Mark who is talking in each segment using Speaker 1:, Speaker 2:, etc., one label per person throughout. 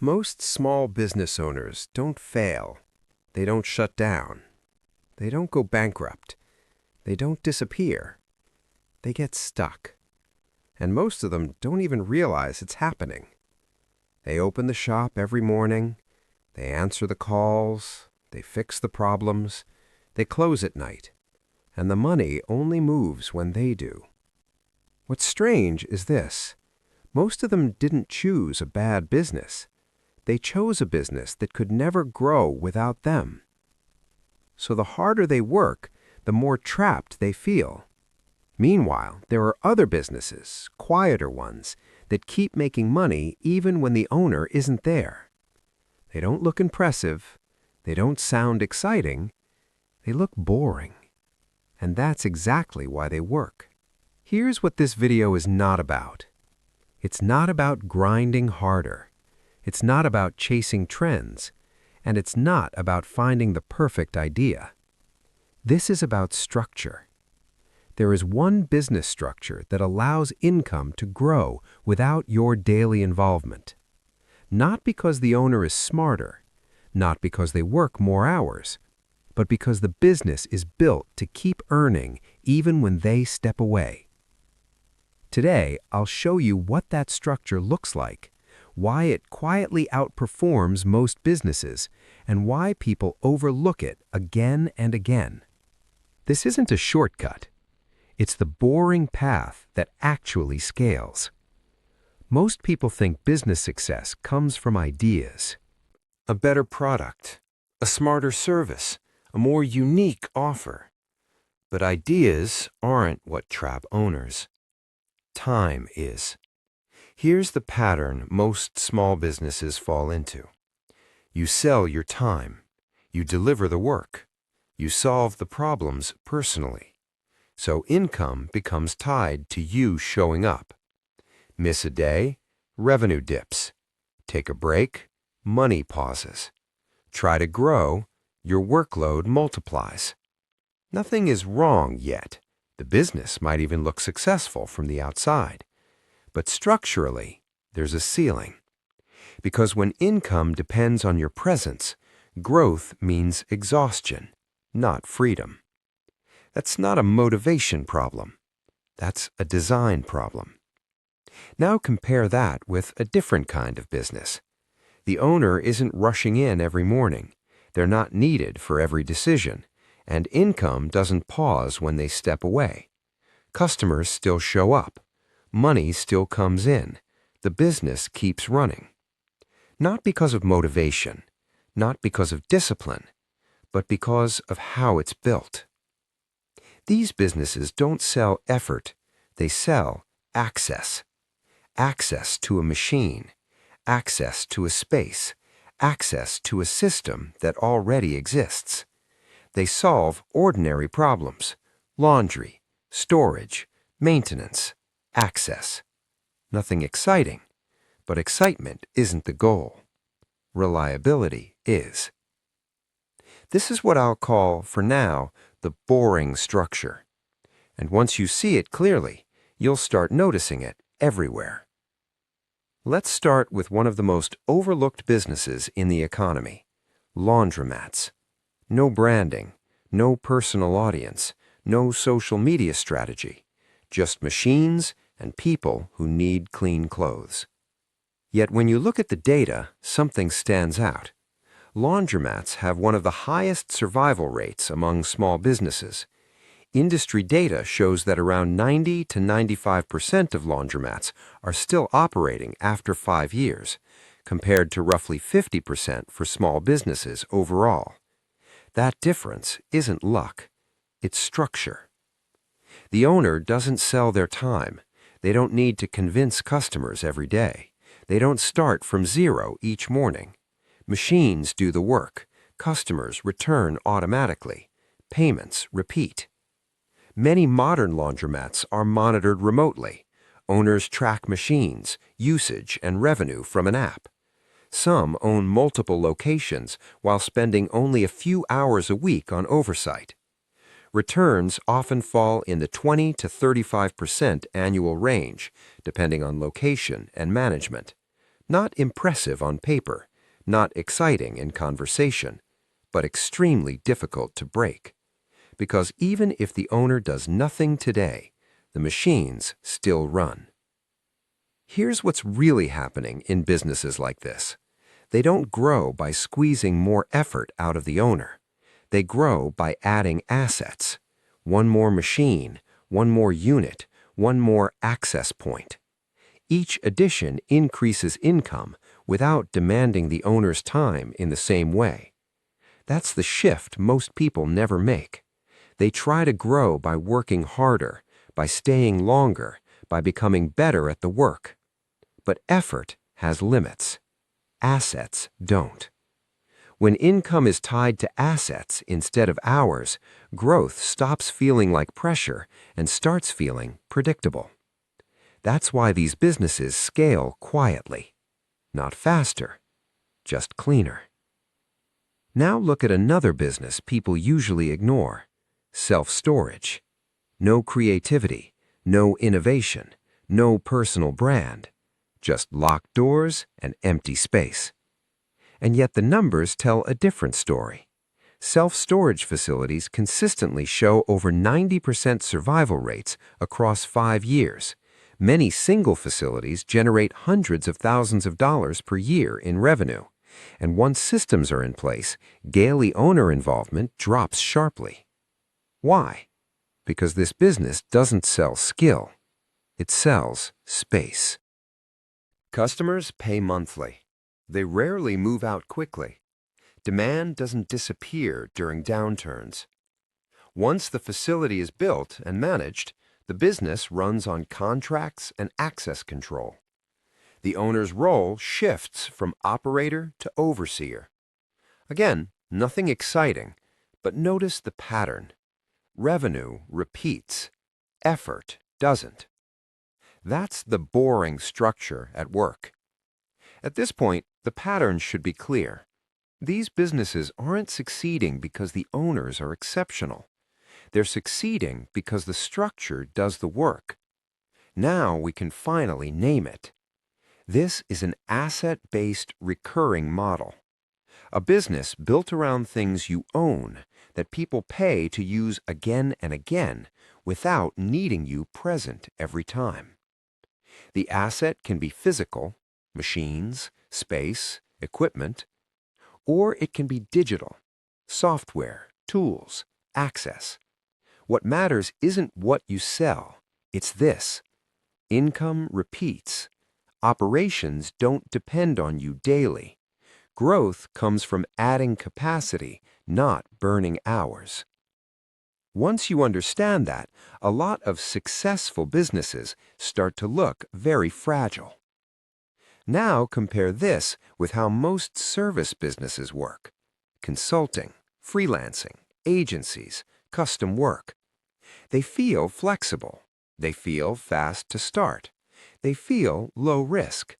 Speaker 1: Most small business owners don't fail. They don't shut down. They don't go bankrupt. They don't disappear. They get stuck. And most of them don't even realize it's happening. They open the shop every morning. They answer the calls. They fix the problems. They close at night. And the money only moves when they do. What's strange is this. Most of them didn't choose a bad business. They chose a business that could never grow without them. So the harder they work, the more trapped they feel. Meanwhile, there are other businesses, quieter ones, that keep making money even when the owner isn't there. They don't look impressive. They don't sound exciting. They look boring. And that's exactly why they work. Here's what this video is not about. It's not about grinding harder. It's not about chasing trends. And it's not about finding the perfect idea. This is about structure. There is one business structure that allows income to grow without your daily involvement. Not because the owner is smarter, not because they work more hours, but because the business is built to keep earning even when they step away. Today, I'll show you what that structure looks like, why it quietly outperforms most businesses, and why people overlook it again and again. This isn't a shortcut. It's the boring path that actually scales. Most people think business success comes from ideas. A better product, a smarter service, a more unique offer. But ideas aren't what trap owners. Time is. Here's the pattern most small businesses fall into. You sell your time. You deliver the work. You solve the problems personally. So income becomes tied to you showing up. Miss a day, revenue dips. Take a break, money pauses. Try to grow, your workload multiplies. Nothing is wrong yet. The business might even look successful from the outside. But structurally, there's a ceiling. Because when income depends on your presence, growth means exhaustion, not freedom. That's not a motivation problem. That's a design problem. Now compare that with a different kind of business. The owner isn't rushing in every morning. They're not needed for every decision. And income doesn't pause when they step away. Customers still show up. Money still comes in. The business keeps running. Not because of motivation, not because of discipline, but because of how it's built. These businesses don't sell effort. They sell access. Access to a machine, access to a space, access to a system that already exists. They solve ordinary problems: laundry, storage, maintenance, access. Nothing exciting, but excitement isn't the goal. Reliability is. This is what I'll call, for now, the boring structure. And once you see it clearly, you'll start noticing it everywhere. Let's start with one of the most overlooked businesses in the economy: laundromats. No branding, no personal audience, no social media strategy, just machines and people who need clean clothes. Yet when you look at the data, something stands out. Laundromats have one of the highest survival rates among small businesses. Industry data shows that around 90 to 95% of laundromats are still operating after 5 years, compared to roughly 50% for small businesses overall. That difference isn't luck, it's structure. The owner doesn't sell their time. They don't need to convince customers every day. They don't start from zero each morning. Machines do the work. Customers return automatically. Payments repeat. Many modern laundromats are monitored remotely. Owners track machines, usage, and revenue from an app. Some own multiple locations while spending only a few hours a week on oversight. Returns often fall in the 20 to 35% annual range, depending on location and management. Not impressive on paper, not exciting in conversation, but extremely difficult to break. Because even if the owner does nothing today, the machines still run. Here's what's really happening in businesses like this. They don't grow by squeezing more effort out of the owner. They grow by adding assets. One more machine, one more unit, one more access point. Each addition increases income without demanding the owner's time in the same way. That's the shift most people never make. They try to grow by working harder, by staying longer, by becoming better at the work. But effort has limits. Assets don't. When income is tied to assets instead of hours, growth stops feeling like pressure and starts feeling predictable. That's why these businesses scale quietly. Not faster, just cleaner. Now look at another business people usually ignore: self-storage. No creativity, no innovation, no personal brand. Just locked doors and empty space. And yet the numbers tell a different story. Self-storage facilities consistently show over 90% survival rates across 5 years. Many single facilities generate hundreds of thousands of dollars per year in revenue. And once systems are in place, daily owner involvement drops sharply. Why? Because this business doesn't sell skill. It sells space. Customers pay monthly. They rarely move out quickly. Demand doesn't disappear during downturns. Once the facility is built and managed, the business runs on contracts and access control. The owner's role shifts from operator to overseer. Again, nothing exciting, but notice the pattern. Revenue repeats. Effort doesn't. That's the boring structure at work. At this point, the pattern should be clear. These businesses aren't succeeding because the owners are exceptional. They're succeeding because the structure does the work. Now we can finally name it. This is an asset-based recurring model. A business built around things you own that people pay to use again and again without needing you present every time. The asset can be physical, machines, space, equipment, or it can be digital, software, tools, access. What matters isn't what you sell, it's this. Income repeats. Operations don't depend on you daily. Growth comes from adding capacity, not burning hours. Once you understand that, a lot of successful businesses start to look very fragile. Now compare this with how most service businesses work: consulting, freelancing, agencies, custom work. They feel flexible. They feel fast to start. They feel low risk.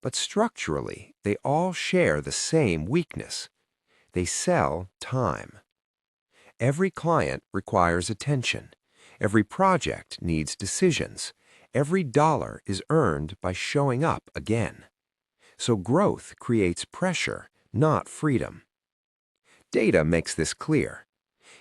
Speaker 1: But structurally, they all share the same weakness. They sell time. Every client requires attention. Every project needs decisions. Every dollar is earned by showing up again. So growth creates pressure, not freedom. Data makes this clear.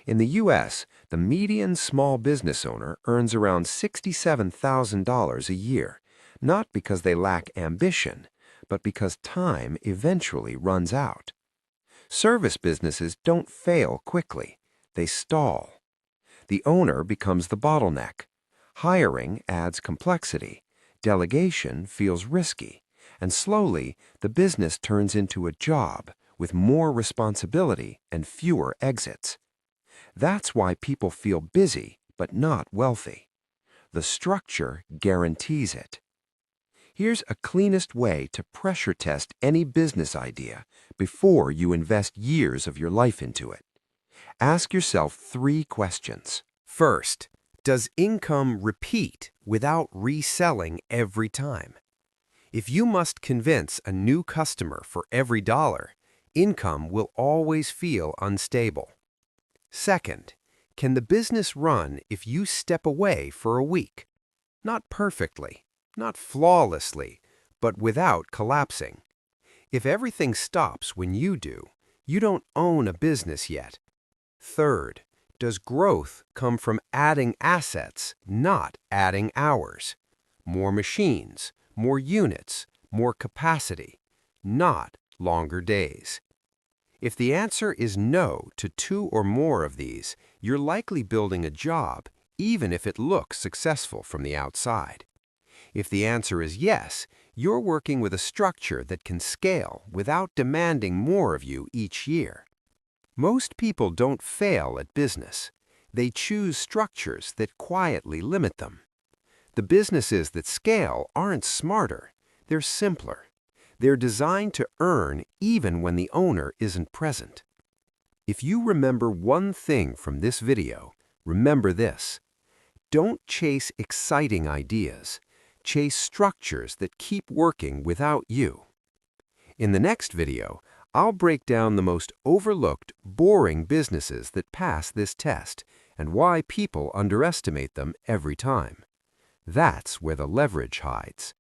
Speaker 1: In the U.S., the median small business owner earns around $67,000 a year, not because they lack ambition, but because time eventually runs out. Service businesses don't fail quickly. They stall. The owner becomes the bottleneck. Hiring adds complexity. Delegation feels risky. And slowly, the business turns into a job with more responsibility and fewer exits. That's why people feel busy but not wealthy. The structure guarantees it. Here's a cleanest way to pressure test any business idea before you invest years of your life into it. Ask yourself 3 questions. First, does income repeat without reselling every time? If you must convince a new customer for every dollar, income will always feel unstable. Second, can the business run if you step away for a week? Not perfectly, not flawlessly, but without collapsing. If everything stops when you do, you don't own a business yet. Third, does growth come from adding assets, not adding hours? More machines, more units, more capacity, not longer days. If the answer is no to 2 or more of these, you're likely building a job, even if it looks successful from the outside. If the answer is yes, you're working with a structure that can scale without demanding more of you each year. Most people don't fail at business. They choose structures that quietly limit them. The businesses that scale aren't smarter, they're simpler. They're designed to earn even when the owner isn't present. If you remember one thing from this video, remember this. Don't chase exciting ideas. Chase structures that keep working without you. In the next video, I'll break down the most overlooked, boring businesses that pass this test and why people underestimate them every time. That's where the leverage hides.